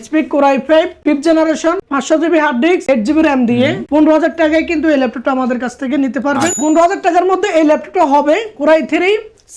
HP core i5 5th generation 500 GB hard disk 8 GB RAM দিয়ে 15,000 টাকায় কিন্তু এই ল্যাপটপটা আমাদের কাছ থেকে নিতে পারবেন। 15,000 টাকার মধ্যে এই ল্যাপটপটা হবে কোর i3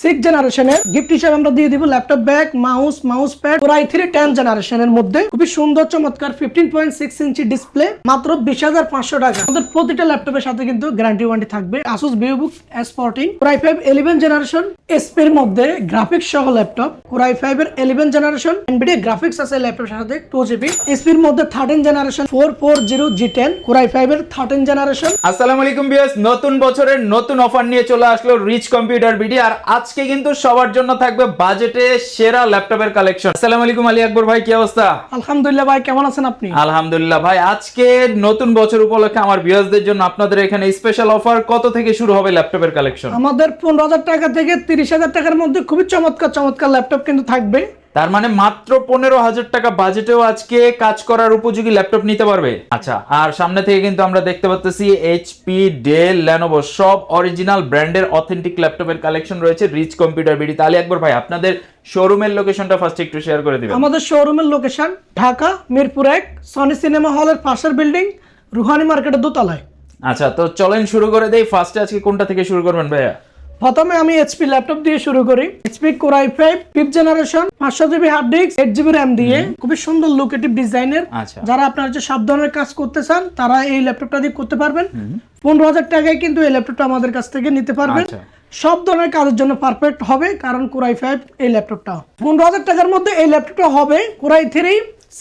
6 জেনারেশনের। গিফট হিসেবে আমরা দিয়ে দিব laptop bag, mouse pad core i3 10 জেনারেশনের মধ্যে খুবই সুন্দর চমৎকার 15.6 ইঞ্চি ডিসপ্লে মাত্র 20,500 টাকা। আমাদের প্রতিটা ল্যাপটপের সাথে কিন্তু গ্যারান্টি ওয়ারেন্টি থাকবে। Asus VivoBook S14 core i5 11 generation SP এর মধ্যে গ্রাফিক্স সহ ল্যাপটপ। কোর i5 এর 11 জেনারেশন NVIDIA গ্রাফিক্স আছে ল্যাপটপের সাথে 2GB। এসপি এর মধ্যে 13 জেনারেশন 440G10 কোর i5 এর 13 জেনারেশন। আসসালামু আলাইকুম ভিউয়ার্স, নতুন বছরের নতুন অফার নিয়ে চলে আসলো রিচ কম্পিউটার বিডি। আর আজকে কিন্তু সবার জন্য থাকবে বাজেটে সেরা ল্যাপটপের কালেকশন। আসসালামু আলাইকুম আলী আকবর ভাই, কি অবস্থা? আলহামদুলিল্লাহ ভাই, কেমন আছেন আপনি? আলহামদুলিল্লাহ ভাই। আজকে নতুন বছর উপলক্ষে আমার ভিউয়ার্সদের জন্য আপনাদের এখানে স্পেশাল অফার কত থেকে শুরু হবে ল্যাপটপের কালেকশন? আমাদের 15,000 টাকা থেকে 30,000 টাকার মধ্যে খুবই চমৎকার ল্যাপটপ কিন্তু থাকবে। তার মানে মাত্র 15,000 টাকা বাজেটেও আজকে কাজ করার উপযোগী ল্যাপটপ নিতে পারবে। আচ্ছা, আর সামনে থেকে কিন্তু আমরা দেখতে পাচ্ছি এইচপি, ডেল, লেনোভো সব অরিজিনাল ব্র্যান্ডের অথেন্টিক ল্যাপটপের কালেকশন রয়েছে রিচ কম্পিউটার বিডি। তাহলে একবার ভাই আপনাদের শোরুমের লোকেশনটা ফার্স্ট একটু শেয়ার করে দিবেন। আমাদের শোরুমের location Dhaka Mirpur 1 Sony cinema হলের পাশের বিল্ডিং, রুহানি মার্কেটের দোতলায়। আচ্ছা, তো চলেন শুরু করে দেই। ফার্স্টে আজকে কোনটা থেকে শুরু করবেন ভাইয়া? প্রথমে আমি এইচপি ল্যাপটপ দিয়ে শুরু করি। HP core i5 5th generation 500 GB hard disk 8 GB RAM দিয়ে খুবই সুন্দর লুকেটিভ ডিজাইনের। আচ্ছা, যারা আপনারা যে সব ধরনের কাজ করতে চান তারা এই ল্যাপটপটা দিয়ে করতে পারবেন। 15,000 টাকায় কিন্তু এই ল্যাপটপটা আমাদের কাছ থেকে নিতে পারবেন। আচ্ছা, সব ধরনের কাজের জন্য পারফেক্ট হবে, কারণ কোর i5 এই ল্যাপটপটা 15,000 টাকার মধ্যে এই ল্যাপটপটা হবে কোর i3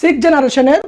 6 জেনারেশনের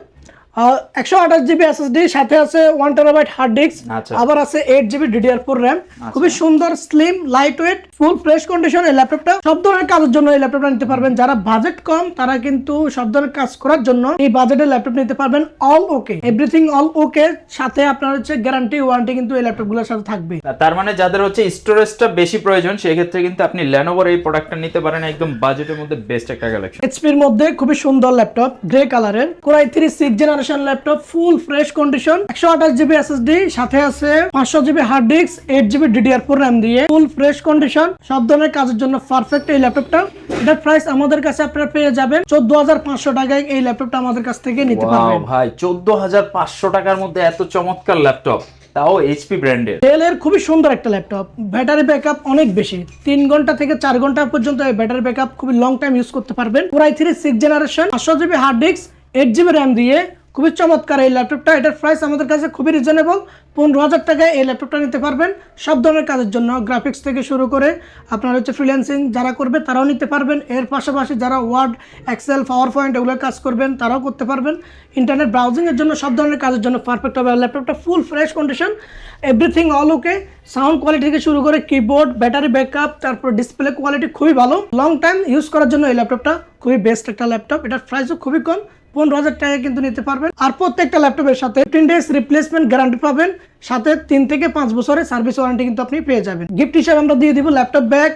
128 জিবি এসএসডি, সাথে আছে 1 টেরাবাইট হার্ড ডিস্ক, আচ্ছা, আবার আছে 8 জিবি DDR4 র্যাম। খুবই সুন্দর, স্লিম, লাইট ওয়েট, ফুল ফ্রেশ কন্ডিশন এই ল্যাপটপটা। সব ধরনের কাজের জন্য এই ল্যাপটপটা নিতে পারবেন। যারা বাজেট কম তারা কিন্তু সব ধরনের কাজ করার জন্য এই বাজেটের ল্যাপটপ নিতে পারবেন। অল ওকে, এভরিথিং অল ওকে, সাথে আপনার হচ্ছে গ্যারান্টি ওয়ারেন্টি কিন্তু এই ল্যাপটপগুলোর সাথে থাকবে। তার মানে যাদের হচ্ছে স্টোরেজটা বেশি প্রয়োজন সেই ক্ষেত্রে কিন্তু আপনি লেনোভোর এই প্রোডাক্টটা নিতে পারেন। একদম বাজেটের মধ্যে বেস্ট একটা কালেকশন। এইচপি এর মধ্যে খুবই সুন্দর ল্যাপটপ, গ্রে কালারের core i3 6 generation laptop, full fresh condition, 128 GB SSD, সাথে আছে 500 GB hard disk, 8 GB DDR4 RAM দিয়ে ফুল ফ্রেশ কন্ডিশন, সব ধরনের কাজের জন্য পারফেক্ট এই ল্যাপটপটা। এটার প্রাইস আমাদের কাছে আপনারা পেয়ে যাবেন 14,500 টাকায়। এই ল্যাপটপটা আমাদের কাছ থেকে নিতে পারবেন। ভাই 14,500 টাকার মধ্যে এত চমৎকার ল্যাপটপ, তাও এইচপি ব্র্যান্ডের। ডেল এর খুবই সুন্দর একটা ল্যাপটপ, ব্যাটারি ব্যাকআপ অনেক বেশি, 3 ঘন্টা থেকে 4 ঘন্টা পর্যন্ত এই ব্যাটারি ব্যাকআপ খুবই লং টাইম ইউজ করতে পারবেন। Core i3 6 generation 500 GB hard disk 8 GB RAM দিয়ে খুবই চমৎকার এই ল্যাপটপটা। এটার প্রাইস আমাদের কাছে খুবই রিজনেবল, 15,000 টাকায় এই ল্যাপটপটা নিতে পারবেন। সব ধরনের কাজের জন্য, গ্রাফিক্স থেকে শুরু করে আপনার হচ্ছে ফ্রিল্যান্সিং যারা করবে তারাও নিতে পারবেন। এর পাশাপাশি যারা ওয়ার্ড, এক্সেল, পাওয়ার পয়েন্ট এগুলোর কাজ করবেন তারাও করতে পারবেন। ইন্টারনেট ব্রাউজিং এর জন্য সব ধরনের কাজের জন্য পারফেক্ট হবে ল্যাপটপটা। ফুল ফ্রেশ কন্ডিশন, এভরিথিং অল ওকে, সাউন্ড কোয়ালিটি থেকে শুরু করে কিবোর্ড, ব্যাটারি ব্যাকআপ, তারপর ডিসপ্লে কোয়ালিটি খুবই ভালো। লং টাইম ইউজ করার জন্য এই ল্যাপটপটা খুবই বেস্ট একটা ল্যাপটপ। এটার প্রাইসও খুবই কম, 15,000 টাকায় কিন্তু নিতে পারবেন। আর প্রত্যেকটা ল্যাপটপের সাথে 15 ডেজ রিপ্লেসমেন্ট গ্যারান্টি পাবেন, সাথে 3 থেকে 5 বছরের সার্ভিস ওয়ারেন্টি কিন্তু আপনি পেয়ে যাবেন। গিফট হিসেবে আমরা দিয়ে দিব ল্যাপটপ ব্যাগ,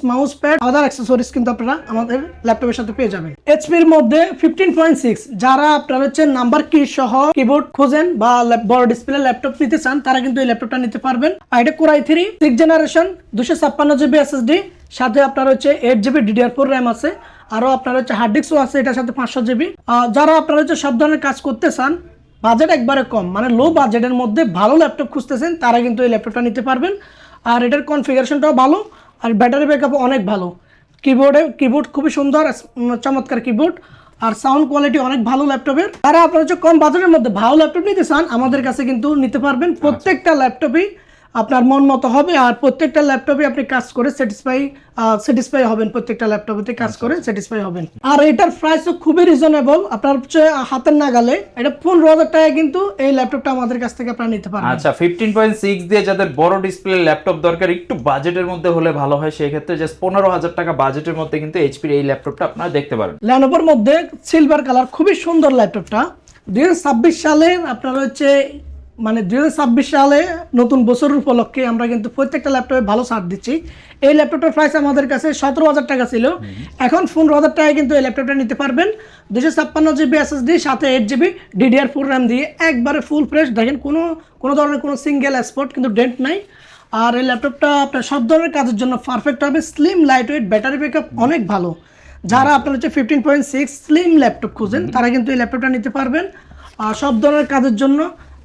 মাউস প্যাড, আদার অ্যাক্সেসরিজ কিন্তু আপনারা আমাদের ল্যাপটপের সাথে পেয়ে যাবেন। এইচপি এর মধ্যে 15.6 যারা আপনারা হচ্ছে নাম্বার কি সহ কিবোর্ড খোঁজেন বা বড় ডিসপ্লে ল্যাপটপ নিতে চান তারা কিন্তু এই ল্যাপটপটা নিতে পারবেন। আর এটা core i3 6 generation 256 GB SSD, সাথে আপনার হচ্ছে 8 জিবি DDR4 র্যাম আছে, আরো আপনার হচ্ছে হার্ড ডিস্কও আছে এটার সাথে 500 জিবি। যারা আপনারা হচ্ছে সব ধরনের কাজ করতে চান, বাজেট একবারে কম, মানে লো বাজেটের মধ্যে ভালো ল্যাপটপ খুঁজতেছেন তারা কিন্তু এই ল্যাপটপটা নিতে পারবেন। আর এটার কনফিগারেশনটাও ভালো, আর ব্যাটারি ব্যাকআপও অনেক ভালো। কিবোর্ড খুবই সুন্দর, চমৎকার কিবোর্ড, আর সাউন্ড কোয়ালিটি অনেক ভালো ল্যাপটপের। আর আপনারা হচ্ছে কম বাজেটের মধ্যে ভালো ল্যাপটপ নিতে চান আমাদের কাছে কিন্তু নিতে পারবেন। প্রত্যেকটা ল্যাপটপই আপনার মন মতো হবে, আর প্রত্যেকটা ল্যাপটপে আপনি কাজ করে স্যাটিসফাই হবেন। প্রত্যেকটা ল্যাপটপে কাজ করে স্যাটিসফাই হবেন। আর এটার প্রাইসও খুবই রিজনেবল, আপনার হচ্ছে হাতের নাগালে। এটা 15,000 টাকায় কিন্তু এই ল্যাপটপটা আমাদের কাছ থেকে আপনারা নিতে পারবেন। আচ্ছা, 15.6 দিয়ে যাদের বড় ডিসপ্লে ল্যাপটপ দরকার, একটু বাজেটের মধ্যে হলে ভালো হয়, সেই ক্ষেত্রে জাস্ট 15,000 টাকা বাজেটের মধ্যে কিন্তু এইচপির এই ল্যাপটপটা আপনারা দেখতে পারেন। লেনোভোর মধ্যে সিলভার কালার খুবই সুন্দর ল্যাপটপটা। 2026 সালে আপনার হচ্ছে 2026 সালে নতুন বছর উপলক্ষে আমরা কিন্তু প্রত্যেকটা ল্যাপটপে ভালো ছাড় দিচ্ছি। এই ল্যাপটপটার প্রাইস আমাদের কাছে 17,000 টাকা ছিল, এখন 15,000 টাকায় কিন্তু এই ল্যাপটপটা নিতে পারবেন। 256 জিবি এসএসডি, সাথে 8 জিবি DDR4 র্যাম দিয়ে একবারে ফুল ফ্রেশ। দেখেন কোনো ধরনের কোনো সিঙ্গেল স্পট কিন্তু ডেন্ট নাই। আর এই ল্যাপটপটা আপনার সব ধরনের কাজের জন্য পারফেক্ট হবে, slim, light weight, battery backup অনেক ভালো। যারা আপনার হচ্ছে 15.6 স্লিম ল্যাপটপ খুঁজেন তারা কিন্তু এই ল্যাপটপটা নিতে পারবেন। আর সব ধরনের কাজের জন্য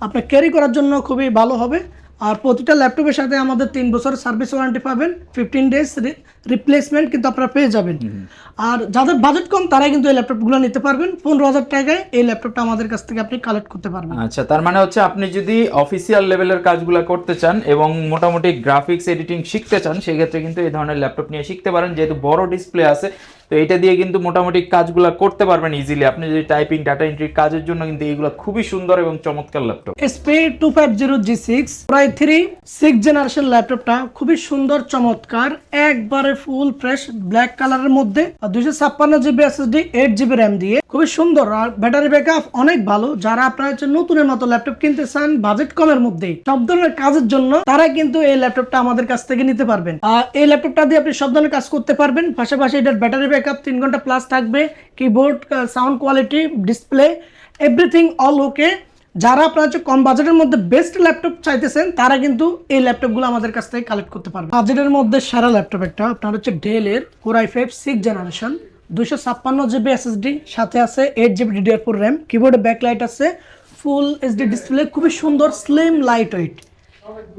আপনার ক্যারি করার জন্য খুবই ভালো হবে। আর প্রতিটা ল্যাপটপের সাথে আমাদের 3 বছর সার্ভিস ওয়ারেন্টি পাবেন, 15 ডেজ রিপ্লেসমেন্ট কিন্তু আপনারা পেয়ে যাবেন। আর যাদের বাজেট কম তারাই কিন্তু এই ল্যাপটপগুলো নিতে পারবেন। 15,000 টাকায় এই ল্যাপটপটা আমাদের কাছ থেকে আপনি কালেক্ট করতে পারবেন। আচ্ছা, তার মানে হচ্ছে আপনি যদি অফিসিয়াল লেভেলের কাজগুলো করতে চান এবং মোটামুটি গ্রাফিক্স এডিটিং শিখতে চান সেক্ষেত্রে কিন্তু এই ধরনের ল্যাপটপ নিয়ে শিখতে পারেন, যেহেতু বড় ডিসপ্লে আছে। তো এটা দিয়ে কিন্তু মোটামুটি কাজগুলো করতে পারবেন ইজিলি। আপনি যদি টাইপিং, ডাটা এন্ট্রি কাজের জন্য কিন্তু এইগুলো খুবই সুন্দর এবং চমৎকার laptop. HP 250G6 Core i3 6th generation ল্যাপটপটা খুবই সুন্দর চমৎকার, একবারে ফুল ফ্রেশ ব্ল্যাক কালারের মধ্যে, 256GB SSD 8GB RAM দিয়ে খুবই সুন্দর। আর ব্যাটারি ব্যাকআপ অনেক ভালো। যারা আপনারা হচ্ছে নতুনের মতো ল্যাপটপ কিনতে চান বাজেট কমের মধ্যে সব ধরনের কাজের জন্য, তারা কিন্তু এই ল্যাপটপটা আমাদের কাছ থেকে নিতে পারবেন। আর এই ল্যাপটপটা দিয়ে আপনি সব ধরনের কাজ করতে পারবেন। পাশাপাশি এটার ব্যাটারি ব্যাকআপ 3 ঘন্টা প্লাস থাকবে, keyboard, sound quality, display, everything all ওকে। যারা আপনারা হচ্ছে কম বাজেটের মধ্যে বেস্ট ল্যাপটপ চাইতেছেন তারা কিন্তু এই ল্যাপটপগুলো আমাদের কাছ থেকে কালেক্ট করতে পারবেন। বাজেটের মধ্যে সেরা ল্যাপটপ একটা আপনার হচ্ছে ডেলের Core i5 6th generation, 256GB SSD, সাথে আছে 8GB DDR4 RAM, কিবোর্ডে ব্যাকলাইট আছে, ফুল এইচডি ডিসপ্লে, খুবই সুন্দর স্লিম লাইট ওয়েট।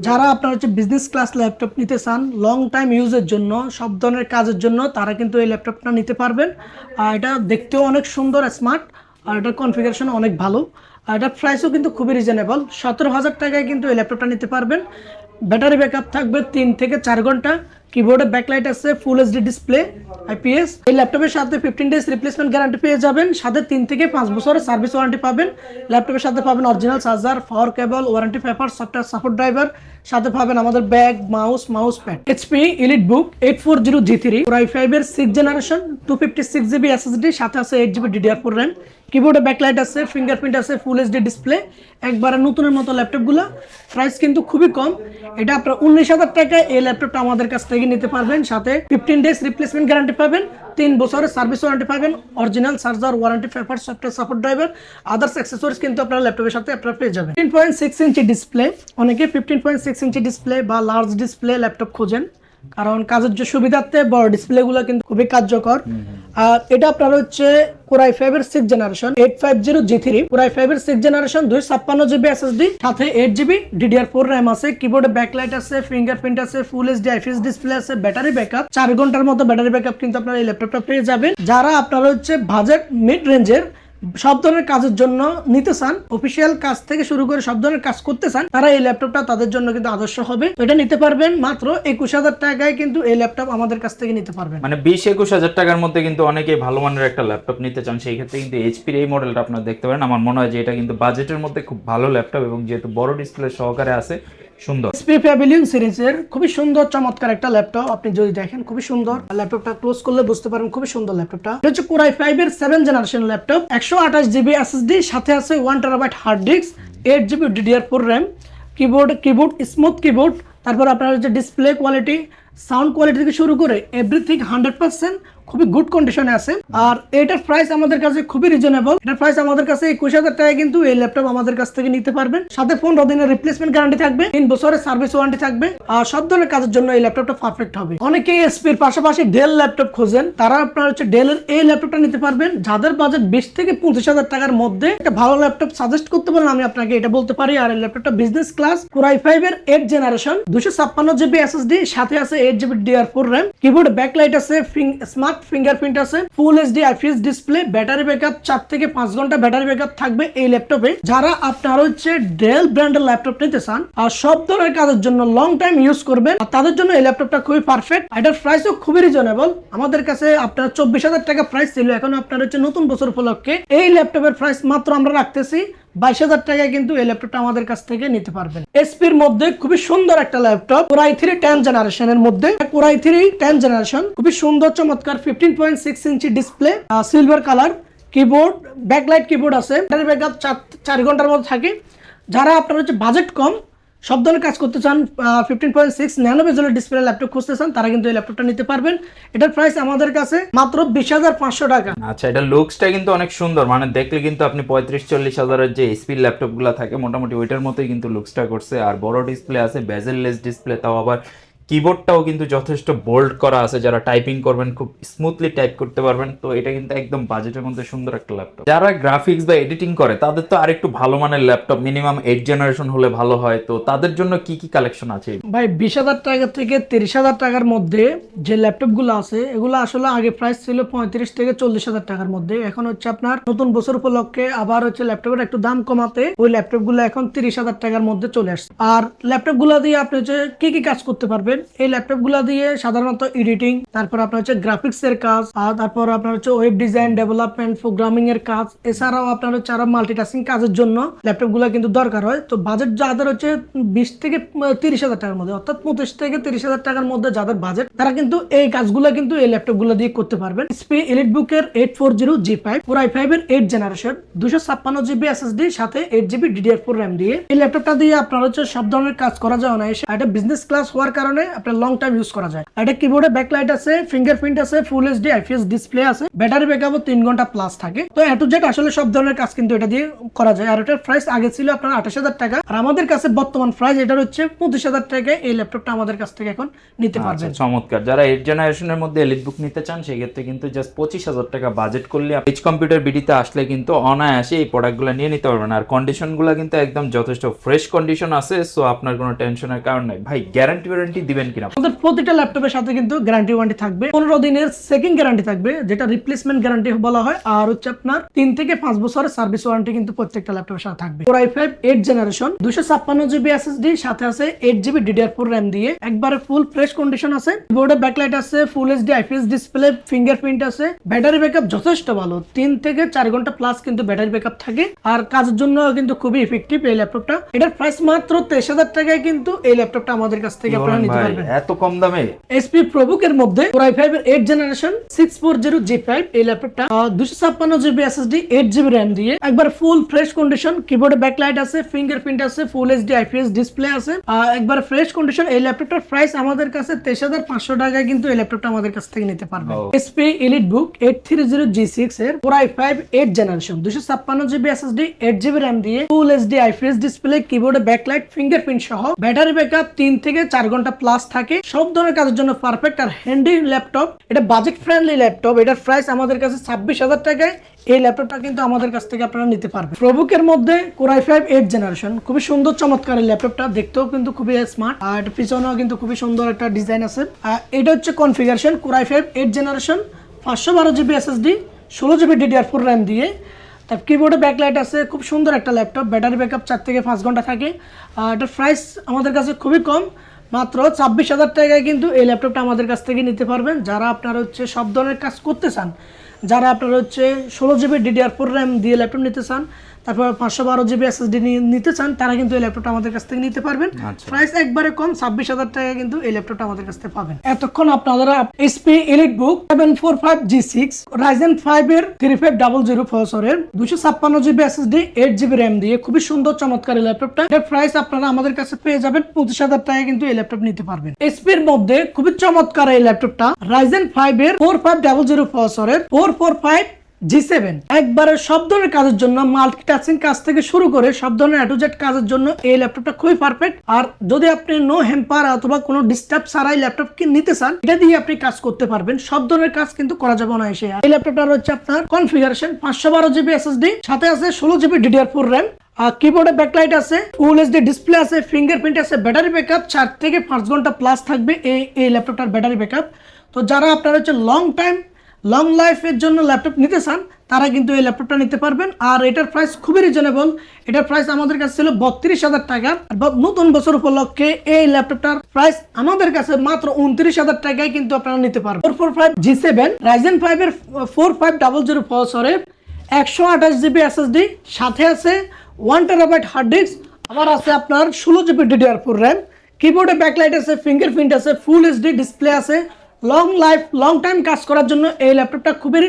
যারা আপনার হচ্ছে বিজনেস ক্লাস ল্যাপটপ নিতে চান লং টাইম ইউজের জন্য, সব ধরনের কাজের জন্য, তারা কিন্তু এই ল্যাপটপটা নিতে পারবেন। আর এটা দেখতেও অনেক সুন্দর স্মার্ট, আর এটার কনফিগারেশন অনেক ভালো। আর এটার প্রাইসও কিন্তু খুবই রিজনেবল, 17,000 টাকায় কিন্তু এই ল্যাপটপটা নিতে পারবেন। ব্যাটারি ব্যাকআপ থাকবে 3 থেকে 4 ঘন্টা, কিবোর্ডে ব্যাকলাইট আছে, ফুল এইচডি ডিসপ্লে, IPS। এই ল্যাপটপের সাথে 15 ডেজ রিপ্লেসমেন্ট গ্যারান্টি পেয়ে যাবেন, সাথে 3 থেকে 5 বছরের সার্ভিস ওয়ারেন্টি পাবেন। ল্যাপটপের সাথে পাবেন original charger, power cable, warranty paper, software support driver, সাথে পাবেন আমাদের bag, mouse pad. HP EliteBook 840G3 Core i5 এর 6th জেনারেশন, 256GB SSD, সাথে আছে 8GB DDR4 RAM, কিবোর্ডে ব্যাকলাইট আছে, ফিঙ্গারপ্রিন্ট আছে, ফুল এইচডি ডিসপ্লে, একবারে নতুনের মতো ল্যাপটপগুলো। প্রাইস কিন্তু খুবই কম, এটা আপনার 19,000 টাকায় এই ল্যাপটপটা আমাদের কাছ থেকে নিতে পারবেন। সাথে 15 ডেজ রিপ্লেসমেন্ট গ্যারান্টি পাবেন, 3 বছরের সার্ভিস ওয়ারেন্টি পাবেন, original charger, warranty paper, software support driver, others accessories কিন্তু আপনার ল্যাপটপের সাথে আপনারা পেয়ে যাবেন। 15.6 ইঞ্চি ডিসপ্লে, অনেকে 15.6 ইঞ্চি ডিসপ্লে বা লার্জ ডিসপ্লে ল্যাপটপ খোঁজেন, কারণ কাজের যে সুবিধার্থে বড় ডিসপ্লেগুলো কিন্তু খুবই কার্যকর। আর এটা আপনার হচ্ছে Core i5 এর 6th generation 850G3 Core i5 এর 6th জেনারেশন, 256GB SSD, সাথে 8GB DDR4 RAM আছে, কিবোর্ডে ব্যাকলাইট আছে, ফিঙ্গারপ্রিন্ট আছে, ফুল এইচডি IPS ডিসপ্লে আছে, ব্যাটারি ব্যাকআপ 4 ঘন্টার মতো ব্যাটারি ব্যাকআপ কিন্তু আপনারা এই ল্যাপটপটা পেয়ে যাবেন। যারা আপনারা হচ্ছে বাজেট মিড রেঞ্জের সব ধরনের কাজের জন্য নিতে চান, অফিসিয়াল কাজ থেকে শুরু করে সব ধরনের কাজ করতে চান, তারা এই ল্যাপটপটা তাদের জন্য কিন্তু আদর্শ হবে। তো এটা নিতে পারবেন মাত্র 21,000 টাকায়, কিন্তু এই ল্যাপটপ আমাদের কাছ থেকে নিতে পারবেন। মানে 20-21 হাজার টাকার মধ্যে কিন্তু অনেকেই ভালো মানের একটা ল্যাপটপ নিতে চান, সেই ক্ষেত্রে কিন্তু এইচপির এই মডেলটা আপনারা দেখতে পারেন। আমার মনে হয় যে এটা কিন্তু বাজেটের মধ্যে খুব ভালো ল্যাপটপ, এবং যেহেতু বড় ডিসপ্লে সহকারে আছে, সুন্দর। HP Pavilion সিরিজের খুবই সুন্দর চমৎকার একটা ল্যাপটপ, আপনি যদি দেখেন খুবই সুন্দর। ল্যাপটপটা ক্লোজ করলে বুঝতে পারেন খুবই সুন্দর ল্যাপটপটা। এটা হচ্ছে Core i5 এর 7th generation laptop, 128GB SSD, সাথে আছে 1TB hard disk, 8GB DDR4 RAM, keyboard smooth keyboard, তারপর আপনার হচ্ছে ডিসপ্লে কোয়ালিটি, সাউন্ড কোয়ালিটি থেকে শুরু করে এভরিথিং 100% খুবই গুড কন্ডিশনে আছে। আর এটার প্রাইস আমাদের কাছে খুবই রিজনেবল, এটার প্রাইস আমাদের কাছে 21,000 টাকায় কিন্তু এই ল্যাপটপ আমাদের কাছ থেকে নিতে পারবেন। সাথে 15 দিনের রিপ্লেসমেন্ট গ্যারান্টি থাকবে, 3 বছরের সার্ভিস ওয়ারেন্টি থাকবে। আর সব ধরনের কাজের জন্য এই ল্যাপটপটা পারফেক্ট হবে। অনেকেই এসপির পাশাপাশি ডেল ল্যাপটপ খোঁজেন, তারা আপনার হচ্ছে ডেলের এই ল্যাপটপটা নিতে পারবেন। যাদের বাজেট 20 থেকে 25,000 টাকার মধ্যে একটা ভালো ল্যাপটপ সাজেস্ট করতে পারেন, আমি আপনাকে এটা বলতে পারি। আর এই ল্যাপটপটা বিজনেস ক্লাস, Core i5 এর 8th জেনারেশন, 256GB SSD, সাথে আছে 8GB DDR4 RAM, keyboard backlight আছে, স্মার্ট ফিঙ্গারপ্রিন্ট আছে, full HD IPS display, battery backup 4 থেকে 5 ঘন্টা ব্যাটারি ব্যাকআপ থাকবে এই ল্যাপটপে। যারা আপনার হচ্ছে ডেল ব্র্যান্ডের ল্যাপটপ নিতে চান আর সব ধরনের কাজের জন্য লং টাইম ইউজ করবেন, তাদের জন্য এই ল্যাপটপটা খুবই পারফেক্ট। এটার প্রাইসও খুবই রিজনেবল, আমাদের কাছে আপনার 24,000 টাকা প্রাইস ছিল, এখন আপনার হচ্ছে নতুন বছর উপলক্ষে এই ল্যাপটপের প্রাইস মাত্র আমরা রাখতেছি 22,000 টাকায়, কিন্তু এই ল্যাপটপটা আমাদের কাছ থেকে নিতে পারবেন। এসপির মধ্যে খুবই সুন্দর একটা ল্যাপটপ, Core i3 10th জেনারেশনের মধ্যে, Core i3 10th জেনারেশন, খুবই সুন্দর চমৎকার 15.6 ইঞ্চি display, silver colour, keyboard backlight keyboard আছে, ব্যাটারি ব্যাকআপ 4 ঘন্টার মধ্যে থাকে। যারা আপনার হচ্ছে বাজেট কম, সব ধরনের কাজ করতে চান, 15.6 ন্যানো বেজেলের ডিসপ্লে ল্যাপটপ খুঁজতে চান, তারা কিন্তু এই ল্যাপটপটা নিতে পারবেন। এটার প্রাইস আমাদের কাছে মাত্র 20,500 টাকা। আচ্ছা, এটা লুকসটা কিন্তু অনেক সুন্দর, মানে দেখলে কিন্তু আপনি 35-40 হাজারের যে এইচপির ল্যাপটপগুলো থাকে মোটামুটি ওইটার মতোই কিন্তু লুকসটা করছে। আর বড় ডিসপ্লে আছে, বেজেললেস ডিসপ্লে, তাও আবার কিবোর্ডটাও কিন্তু যথেষ্ট বোল্ড করা আছে, যারা টাইপিং করবেন খুব স্মুথলি টাইপ করতে পারবেন। তো এটা কিন্তু একদম বাজেটের মধ্যে সুন্দর একটা ল্যাপটপ। যারা গ্রাফিক্স বা এডিটিং করে তাদের তো আরেকটু ভালো মানের ল্যাপটপ, মিনিমাম 8 জেনারেশন হলে ভালো হয়। তো তাদের জন্য কি কি কালেকশন আছে? ভাই 20,000 টাকা থেকে 30,000 টাকার মধ্যে যে ল্যাপটপ গুলো আছে এগুলো আসলে আগে প্রাইস ছিল 35 থেকে 40,000 টাকার মধ্যে। এখন হচ্ছে আপনার নতুন বছর উপলক্ষে আবার হচ্ছে ল্যাপটপের একটু দাম কমাতে ওই ল্যাপটপ গুলো এখন 30,000 টাকার মধ্যে চলে আসছে। আর ল্যাপটপ গুলো দিয়ে আপনি হচ্ছে কি কি কাজ করতে পারবেন, এই ল্যাপটপ গুলো দিয়ে সাধারণত এডিটিং, তারপর আপনার হচ্ছে গ্রাফিক্স এর কাজ, আর তারপর আপনার হচ্ছে ওয়েব ডিজাইন, ডেভেলপমেন্ট, প্রোগ্রামিং এর কাজ, এছাড়াও আপনার হচ্ছে আরো মাল্টিটাস্কিং কাজের জন্য ল্যাপটপ গুলো কিন্তু দরকার হয়। তো বাজেট যাদের হচ্ছে 20 থেকে 30,000 টাকার মধ্যে, অর্থাৎ 25 থেকে 30,000 টাকার মধ্যে যাদের বাজেট, তারা কিন্তু এই কাজগুলো কিন্তু এই ল্যাপটপ গুলো দিয়ে করতে পারবেন। HP EliteBook এর 840 G5 Core i5 এর 8 জেনারেশন 256 GB SSD সাথে 8 GB DDR4 RAM দিয়ে এই ল্যাপটপটা দিয়ে আপনার হচ্ছে সব ধরনের কাজ করা যায় অনায়াসে। এটা বিজনেস ক্লাস হওয়ার কারণে আপনার লং টাইম ইউজ করা যায়। এটা কিবোর্ডে ব্যাকলাইট আছে, ফিঙ্গারপ্রিন্ট আছে, ফুল HD IPS ডিসপ্লে আছে, ব্যাটারি ব্যাকআপও 3 ঘন্টা প্লাস থাকে। তো এ টু জেড আসলে সব ধরনের কাজ কিন্তু এটা দিয়ে করা যায়। আর এটার প্রাইস আগে ছিল আপনার 28,000 টাকা, আর আমাদের কাছে বর্তমান প্রাইস এটার হচ্ছে 25,000 টাকায় এই ল্যাপটপটা আমাদের কাছ থেকে এখন নিতে পারবেন। চমৎকার। যারা 8 জেনারেশনের মধ্যে এলিটবুক নিতে চান সেক্ষেত্রে কিন্তু জাস্ট 25,000 টাকা বাজেট করলে এইচ কম্পিউটার বিডিতে আসলে কিন্তু অনায়াসে এই প্রোডাক্টগুলো নিয়ে নিতে পারবেন। আর কন্ডিশনগুলো কিন্তু একদম যথেষ্ট ফ্রেশ কন্ডিশন আছে, সো আপনার কোনো টেনশনের কারণ নাই। ভাই গ্যারান্টি ওয়ারেন্টি দিবেন কিনা? আমাদের প্রতিটা ল্যাপটপের সাথে কিন্তু গ্যারান্টি ওয়ারেন্টি থাকবে, 15 দিনের সেকেন্ড গ্যারান্টি থাকবে যেটা রিপ্লেসমেন্ট গ্যারান্টি বলা হয়, আর হচ্ছে আপনার 3 থেকে 5 বছরের সার্ভিস ওয়ারেন্টি কিন্তু প্রত্যেকটা ল্যাপটপের সাথে থাকবে। Core i5 8 generation 256 GB SSD সাথে আছে 8 GB DDR4 RAM দিয়ে একবারে ফুল ফ্রেশ কন্ডিশন আছে। বোর্ডে ব্যাকলাইট আছে, ফুল HD IPS ডিসপ্লে, ফিঙ্গারপ্রিন্ট আছে, ব্যাটারি ব্যাকআপ যথেষ্ট ভালো, 3 থেকে 4 ঘন্টা প্লাস কিন্তু ব্যাটারি ব্যাকআপ থাকে। আর কাজের জন্য কিন্তু খুবই ইফেক্টিভ এই ল্যাপটপটা। এটার প্রাইস মাত্র 23,000 টাকায় কিন্তু এই ল্যাপটপটা আমাদের কাছ থেকে আপনারা নিতে পারবেন। এত কম দামে? HP ProBook এর মধ্যে Core i5 এর 8 জেনারেশন 640 G5 এই ল্যাপটপটা 256 GB SSD 8 GB RAM দিয়ে একবার ফুল ফ্রেশ কন্ডিশন, কিবোর্ডে ব্যাকলাইট আছে, ফিঙ্গারপ্রিন্ট আছে, ফুল HD IPS ডিসপ্লে আছে, একবার ফ্রেশ কন্ডিশন। এই ল্যাপটপটার প্রাইস আমাদের কাছে 23,500 টাকায় কিন্তু এই ল্যাপটপটা আমাদের কাছ থেকে নিতে পারবেন। HP EliteBook 830 G6 এর Core i5 8 generation 256 GB SSD 8 GB RAM দিয়ে ফুল HD IPS ডিসপ্লে, কিবোর্ডে ব্যাকলাইট, ফিঙ্গারপ্রিন্ট সহ ব্যাটারি ব্যাকআপ 3 থেকে 4 ঘন্টা প্লাস থাকে, সব ধরনের কাজের জন্য পারফেক্ট আর হ্যান্ডি ল্যাপটপ। এটা বাজেট ফ্রেন্ডলি ল্যাপটপ। এটার প্রাইস আমাদের কাছে 26,000 টাকায় এই ল্যাপটপটা কিন্তু আমাদের কাছ থেকে আপনারা নিতে পারবেন। ProBook এর মধ্যে Core i5 8 জেনারেশন খুবই সুন্দর চমৎকার এই ল্যাপটপটা, দেখতেও কিন্তু খুবই স্মার্ট, আর পিছনেও কিন্তু খুবই সুন্দর একটা ডিজাইন আছে। এটা হচ্ছে configuration Core i5 8 generation 512 GB SSD 16 GB DDR4 RAM দিয়ে। তার কিবোর্ডে ব্যাকলাইট আছে, খুব সুন্দর একটা ল্যাপটপ, ব্যাটারি ব্যাকআপ 4 থেকে 5 ঘন্টা থাকে। এটার প্রাইস আমাদের কাছে খুবই কম, মাত্র 26,000 টাকায় কিন্তু এই ল্যাপটপটা আমাদের কাছ থেকে নিতে পারবেন। যারা আপনারা হচ্ছে সব ধরনের কাজ করতে চান, যারা আপনারা হচ্ছে 16 GB DDR4 RAM দিয়ে ল্যাপটপ নিতে চান, তারপর 512 GB SSD নিতে চান, তারা কিন্তু এই ল্যাপটপটা আমাদের কাছ থেকে নিতে পারবেন। প্রাইস একবারে কম, 26,000 টাকা কিন্তু এই ল্যাপটপটা আমাদের কাছ থেকে পাবেন। এতক্ষণ আপনারা HP EliteBook 745 G6 Ryzen 5 এর 3500 প্রসেসরের 256 GB SSD 8 GB RAM দিয়ে খুবই সুন্দর চমৎকার এই ল্যাপটপটা। এর প্রাইস আপনারা আমাদের কাছে পেয়ে যাবেন 25,000 টাকায় কিন্তু এই ল্যাপটপ নিতে পারবেন। HP এর মধ্যে খুবই চমৎকার এই ল্যাপটপটা Ryzen 5 এর 4500 প্রসেসরের 445 G7 একবারে সব ধরনের কাজের জন্য, মাল্টিটাস্কিং কাজ থেকে শুরু করে সব ধরনের A to Z কাজের জন্য এই ল্যাপটপটা খুবই পারফেক্ট। আর যদি আপনি নো হ্যাম্পার অথবা কোনো ডিস্টার্ব ছাড়াই ল্যাপটপ নিতে চান, এটা দিয়ে আপনি কাজ করতে পারবেন, সব ধরনের কাজ কিন্তু করা যাবে না এসে। এই ল্যাপটপটার হচ্ছে আপনার কনফিগারেশন 512 GB SSD সাথে আছে 16 GB DDR4 RAM, আর কিবোর্ডে ব্যাকলাইট আছে, ফুল HD ডিসপ্লে আছে, ফিঙ্গারপ্রিন্ট আছে, ব্যাটারি ব্যাকআপ 4 থেকে 5 ঘন্টা প্লাস থাকবে এই ল্যাপটপটার ব্যাটারি ব্যাকআপ। তো যারা আপনারা হচ্ছে লং লাইফের জন্য ল্যাপটপ নিতে চান, তারা কিন্তু এই ল্যাপটপটা নিতে পারবেন। আর এটার প্রাইস খুবই রিজনেবল। এটার প্রাইস আমাদের কাছে ছিল 32,000 টাকা। নতুন বছর উপলক্ষে এই ল্যাপটপটার প্রাইস আমাদের কাছে মাত্র 29,000 টাকায় কিন্তু আপনারা নিতে পারবেন। 445 G7 Ryzen 5 এর 4500 প্রসেসরের 128 GB SSD সাথে আছে 1 TB হার্ড ডিস্ক, আবার আছে আপনার 16 GB DDR4 RAM, কিবোর্ডে ব্যাকলাইট আছে, ফিঙ্গারপ্রিন্ট আছে, ফুল HD ডিসপ্লে আছে। লং টাইম কাজ করার জন্য এই ল্যাপটপটা খুবই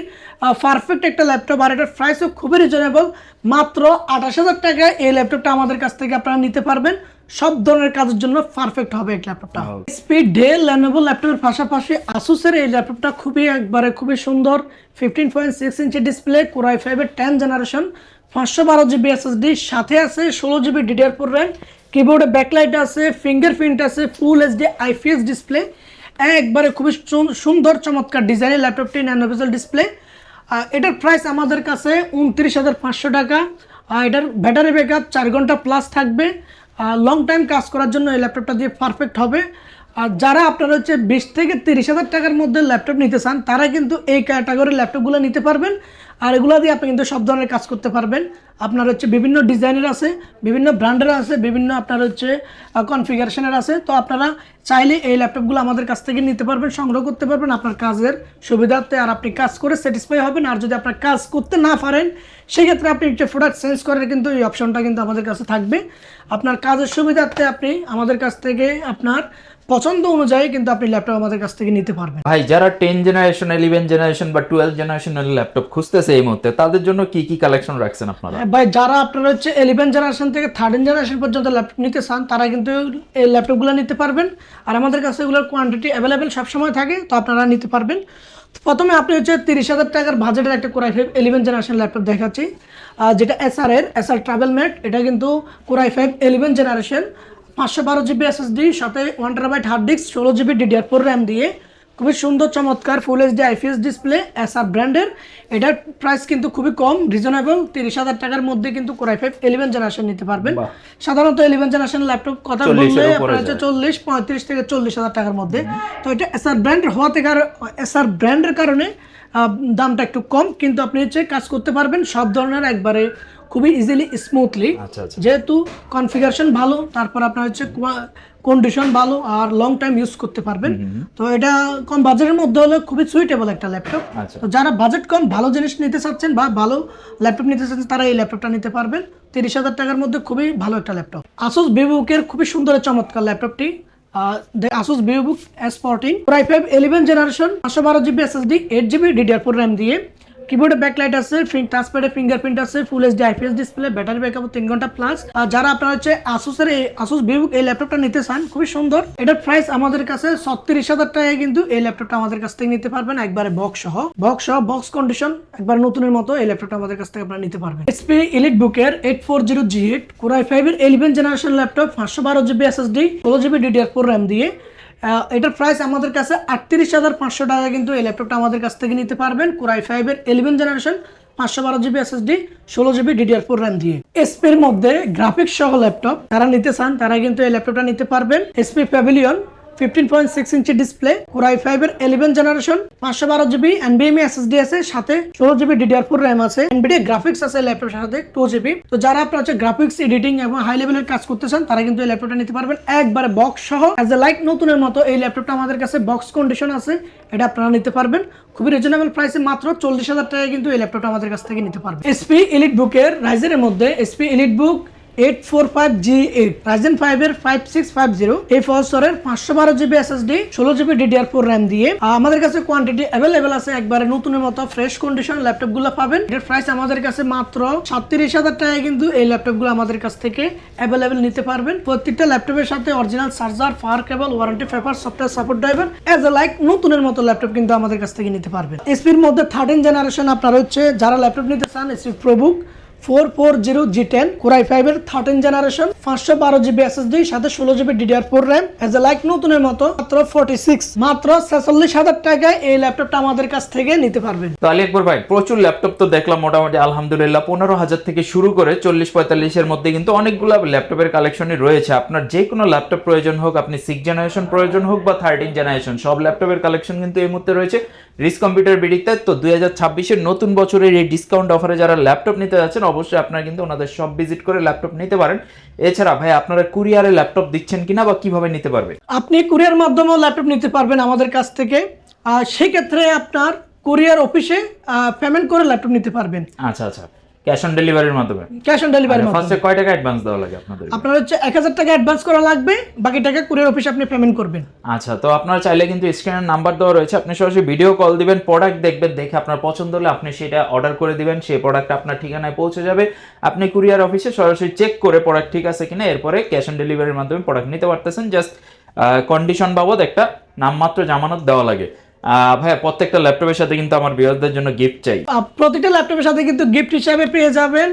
পারফেক্ট একটা ল্যাপটপ। আর এটার প্রাইসও খুবই রিজনেবল, মাত্র 28,000 টাকায় এই ল্যাপটপটা আমাদের কাছ থেকে আপনারা নিতে পারবেন। সব ধরনের কাজের জন্য পারফেক্ট হবে এই ল্যাপটপটা। স্পিড ডেল Lenovo ল্যাপটপের পাশাপাশি Asus-এর এই ল্যাপটপটা খুবই সুন্দর, 15.6 ইঞ্চি ডিসপ্লে, Core i5 এর 10 জেনারেশন 512 GB SSD সাথে আছে 16 GB DDR4 RAM, কিবোর্ডে ব্যাকলাইট আছে, ফিঙ্গারপ্রিন্ট আছে, ফুল এইচডি আইপিএস ডিসপ্লে, একবারে খুবই সুন্দর চমৎকার ডিজাইনের ল্যাপটপটি, ন্যানো বেজেল ডিসপ্লে। এটার প্রাইস আমাদের কাছে 29,500 টাকা। এটার ব্যাটারি ব্যাকআপ 4 ঘন্টা প্লাস থাকবে। লং টাইম কাজ করার জন্য এই ল্যাপটপটা দিয়ে পারফেক্ট হবে। আর যারা আপনারা হচ্ছে 20 থেকে 30,000 টাকার মধ্যে ল্যাপটপ নিতে চান, তারা কিন্তু এই ক্যাটাগরির ল্যাপটপগুলো নিতে পারবেন। আর এগুলো দিয়ে আপনি কিন্তু সব ধরনের কাজ করতে পারবেন। আপনার হচ্ছে বিভিন্ন ডিজাইনের আছে, বিভিন্ন ব্র্যান্ডের আছে, বিভিন্ন আপনার হচ্ছে কনফিগারেশনের আছে। তো আপনারা চাইলে এই ল্যাপটপগুলো আমাদের কাছ থেকে নিতে পারবেন, সংগ্রহ করতে পারবেন আপনার কাজের সুবিধার্থে। আর আপনি কাজ করে স্যাটিসফাই হবেন। আর যদি আপনার কাজ করতে না পারেন, সেক্ষেত্রে আপনি একটা প্রোডাক্ট চেঞ্জ করার কিন্তু এই অপশনটা কিন্তু আমাদের কাছে থাকবে। আপনার কাজের সুবিধার্থে আপনি আমাদের কাছ থেকে আপনার পছন্দ অনুযায়ী কিন্তু আপনি ল্যাপটপ আমাদের কাছ থেকে নিতে পারবেন। ভাই যারা 10 জেনারেশন, 11 জেনারেশন বা 12 জেনারেশনের ল্যাপটপ খুঁজতেছে এই মুহূর্তে, তাদের জন্য কি কি কালেকশন রাখছেন আপনারা? ভাই যারা আপনারা হচ্ছে 11 জেনারেশন থেকে 13 জেনারেশন পর্যন্ত ল্যাপটপ নিতে চান, তারা কিন্তু এই ল্যাপটপগুলো নিতে পারবেন। আর আমাদের কাছে এগুলোর কোয়ান্টিটি অ্যাভেলেবেল সবসময় থাকে, তো আপনারা নিতে পারবেন। প্রথমে আপনি হচ্ছে 30,000 টাকার বাজেটের একটা কোর i5 11 জেনারেশন ল্যাপটপ দেখাচ্ছি, যেটা এসআর ট্রাভেল ম্যাট। এটা কিন্তু core i5 11 generation, 512 GB SSD, সাথে 1 terabyte hard disk, 16 GB DDR4 RAM দিয়ে খুবই সুন্দর চমৎকার full HD IPS display, SR ব্র্যান্ডের। এটার প্রাইস কিন্তু খুবই কম, রিজনেবল। 30,000 টাকার মধ্যে কিন্তু কোর i5 11 জেনারেশন নিতে পারবেন। সাধারণত 11 জেনারেশন ল্যাপটপ কথা বললে আপনার হচ্ছে 35 থেকে 40,000 টাকার মধ্যে। তো এটা এসআর ব্র্যান্ডের হওয়া থেকে, এসআর ব্র্যান্ডের কারণে দামটা একটু কম, কিন্তু আপনি হচ্ছে কাজ করতে পারবেন সব ধরনের একবারে খুবই ইজিলি স্মুথলি। যেহেতু কনফিগারেশন ভালো, তারপর আপনার হচ্ছে কন্ডিশন ভালো, আর লং টাইম ইউজ করতে পারবেন। তো এটা কম বাজেটের মধ্যে হলে খুবই সুইটেবল একটা ল্যাপটপ। তো যারা বাজেট কম ভালো জিনিস নিতে চাচ্ছেন বা ভালো ল্যাপটপ নিতে চাচ্ছেন, তারা এই ল্যাপটপটা নিতে পারবেন। 30,000 টাকার মধ্যে খুবই ভালো একটা ল্যাপটপ। আসুস ভিভোবুকের খুবই সুন্দর চমৎকার ল্যাপটপটি, Asus VivoBook S14 Core i5 11 generation, 512 GB SSD, 8 GB DDR4 RAM দিয়ে। কিবোর্ডে ব্যাকলাইট আছে, টাচপ্যাডে ফিঙ্গারপ্রিন্ট আছে, ফুল HD IPS display, battery backup 3 ঘন্টা প্লাস। যারা আপনারা হচ্ছে Asus VivoBook এই ল্যাপটপটা নিতে চান, খুবই সুন্দর। এটার প্রাইস আমাদের কাছে 36,000 টাকায় কিন্তু এই ল্যাপটপটা আমাদের কাছ থেকে নিতে পারবেন, একবারে বক্স কন্ডিশন, একবার নতুনের মতো এই ল্যাপটপটা আমাদের কাছ থেকে আপনারা নিতে পারবেন। HP EliteBook-এর 840G8 Core i5 এর 11 generation laptop, 512 GB SSD, 16 GB DDR4 RAM দিয়ে। এটার প্রাইস আমাদের কাছে 38,500 টাকা কিন্তু এই ল্যাপটপটা আমাদের কাছ থেকে নিতে পারবেন। Core i5 এর 11 generation, 512 GB SSD, 16 GB DDR4 RAM দিয়ে। SP এর মধ্যে গ্রাফিক্স সহ ল্যাপটপ যারা নিতে চান, তারা কিন্তু এই ল্যাপটপটা নিতে পারবেন। SP Pavilion 15.6 ইঞ্চি ডিসপ্লে, Core i5 এর 11 জেনারেশন, 512 জিবি NVMe SSD আছে, সাথে 16 জিবি DDR4 র্যাম আছে, NVIDIA গ্রাফিক্স আছে ল্যাপটপের সাথে 2 জিবি। তো যারা আপনারা হচ্ছে গ্রাফিক্স এডিটিং এবং হাই লেভেলের কাজ করতে চান, তারা কিন্তু এই ল্যাপটপটা নিতে পারবেন একবারে বক্স সহ, অ্যাজ এ লাইক নতুনের মতো। এই ল্যাপটপটা আমাদের কাছে বক্স কন্ডিশন আছে, এটা আপনারা নিতে পারবেন খুবই রিজনেবল প্রাইসে, মাত্র 40,000 টাকায় কিন্তু এই ল্যাপটপটা আমাদের কাছ থেকে নিতে পারবেন। HP EliteBook-এর রাইজেনের মধ্যে HP EliteBook 845G8 Ryzen 5 এর 5650 এই প্রসেসরের, 512 GB SSD, 16 GB DDR4 RAM দিয়ে। আমাদের কাছে কোয়ান্টিটি অ্যাভেলেবেল আছে, একবারে নতুনের মতো ফ্রেশ কন্ডিশন ল্যাপটপগুলো পাবেন। এর প্রাইস আমাদের কাছে মাত্র 37,000 টাকায় কিন্তু এই ল্যাপটপগুলো আমাদের কাছ থেকে অ্যাভেলেবেল নিতে পারবেন। প্রত্যেকটা ল্যাপটপের সাথে original charger, power cable, warranty paper, software support driver, as a like নতুনের মতো ল্যাপটপ কিন্তু আমাদের কাছ থেকে নিতে পারবেন। এসপির মধ্যে 13 জেনারেশন আপনারা হচ্ছে যারা ল্যাপটপ নিতে চান, SP ProBook 440G10 Core i5 এর 13 জেনারেশন, 512 জিবি এসএসডি, সাথে 16 GB DDR4 RAM, as a like নতুনের মতো, মাত্র 46,000 টাকায় এই ল্যাপটপটা আমাদের কাছ থেকে নিতে পারবেন। তো আলী আকবর ভাই, প্রচুর ল্যাপটপ তো দেখলাম মোটামুটি আলহামদুলিল্লাহ 15,000 থেকে শুরু করে 40-45 এর মধ্যে কিন্তু অনেকগুলো ল্যাপটপের কালেকশনই রয়েছে। আপনার যে কোনো ল্যাপটপ প্রয়োজন হোক, আপনি 6 জেনারেশন প্রয়োজন হোক বা 13 জেনারেশন, সব ল্যাপটপের কালেকশন কিন্তু এই মুহূর্তে রয়েছে রিস কম্পিউটার বিডিতে। তো 2026 এর নতুন বছরের এই ডিসকাউন্ট অফারে যারা ল্যাপটপ নিতে যাচ্ছেন, অবশ্যই আপনারা কিন্তু ওনাদের সব ভিজিট করে ল্যাপটপ নিতে পারেন। এছাড়া ভাই আপনারা কুরিয়ারে ল্যাপটপ দিচ্ছেন কিনা বা কিভাবে নিতে পারবে? আপনি কুরিয়ার মাধ্যমেও ল্যাপটপ নিতে পারবেন আমাদের কাছ থেকে। সেই ক্ষেত্রে আপনার কুরিয়ার অফিসে পেমেন্ট করে ল্যাপটপ নিতে পারবেন। আচ্ছা, ক্যাশ অন ডেলিভারির মাধ্যমে। ক্যাশ অন ডেলিভারি ফার্স্টে কয় টাকা অ্যাডভান্স দেওয়া লাগে আপনাদের? আপনার হচ্ছে 1000 টাকা অ্যাডভান্স করা লাগবে, বাকি টাকা কুরিয়ার অফিসে আপনি পেমেন্ট করবেন। আচ্ছা, তো আপনারা চাইলে কিন্তু স্ক্রিনের নাম্বার দেওয়া রয়েছে, আপনি সরাসরি ভিডিও কল দিবেন, প্রোডাক্ট দেখবেন, দেখে আপনার পছন্দ হলে আপনি সেটা অর্ডার করে দিবেন, সেই প্রোডাক্ট আপনার ঠিকানায় পৌঁছে যাবে। আপনি কুরিয়ার অফিসে সরাসরি চেক করে প্রোডাক্ট ঠিক আছে কিনা, এরপরে ক্যাশ অন ডেলিভারির মাধ্যমে প্রোডাক্ট নিতে পারতেছেন। জাস্ট কন্ডিশন বাবদ একটা নামমাত্র জামানত দেওয়া লাগে। ভাইয়া প্রত্যেকটা ল্যাপটপের সাথে কিন্তু আমার ভিউয়ারদের জন্য গিফট চাই। প্রতিটা ল্যাপটপের সাথে কিন্তু গিফট হিসাবে পেয়ে যাবেন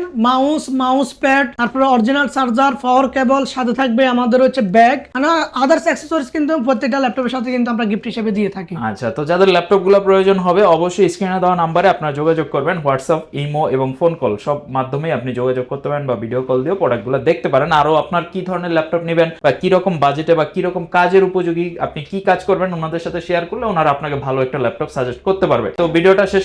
মাউস প্যাড, তারপরে অরিজিনাল চার্জার, পাওয়ার কেবল, সাথে থাকবে আমাদের হচ্ছে ব্যাগ, মানে আদার্স অ্যাক্সেসরিজ কিন্তু প্রত্যেকটা ল্যাপটপের সাথে কিন্তু আমরা গিফট হিসেবে দিয়ে থাকি। আচ্ছা, তো যাদের ল্যাপটপগুলো প্রয়োজন হবে অবশ্যই স্ক্রিনে দেওয়া নাম্বারে আপনারা যোগাযোগ করবেন। হোয়াটসঅ্যাপ, ইমো এবং ফোন কল সব মাধ্যমেই আপনি যোগাযোগ করতে পারেন বা ভিডিও কল দিয়েও প্রোডাক্টগুলো দেখতে পারেন। আরও আপনার কি ধরনের ল্যাপটপ নেবেন বা কি রকম বাজেটে বা কি রকম কাজের উপযোগী, আপনি কি কাজ করবেন ওনাদের সাথে শেয়ার করলে ওনারা আপনাকে ভালো একটা ল্যাপটপ সাজেস্ট করতে পারবে। তো ভিডিওটা শেষ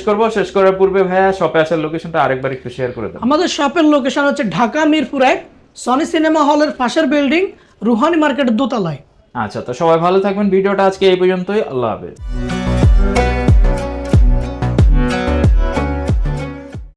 করার পূর্বে ভাইয়া শপে আসার লোকেশনটা আরেকবার একটু শেয়ার করে দেন। আমাদের শপের লোকেশন হচ্ছে ঢাকা মিরপুর 1, সনি সিনেমা হলের পাশের বিল্ডিং, রুহানি মার্কেটের দোতলায়। আচ্ছা, তো সবাই ভালো থাকবেন। ভিডিওটা আজকে এই পর্যন্তই। আল্লাহ হাফেজ।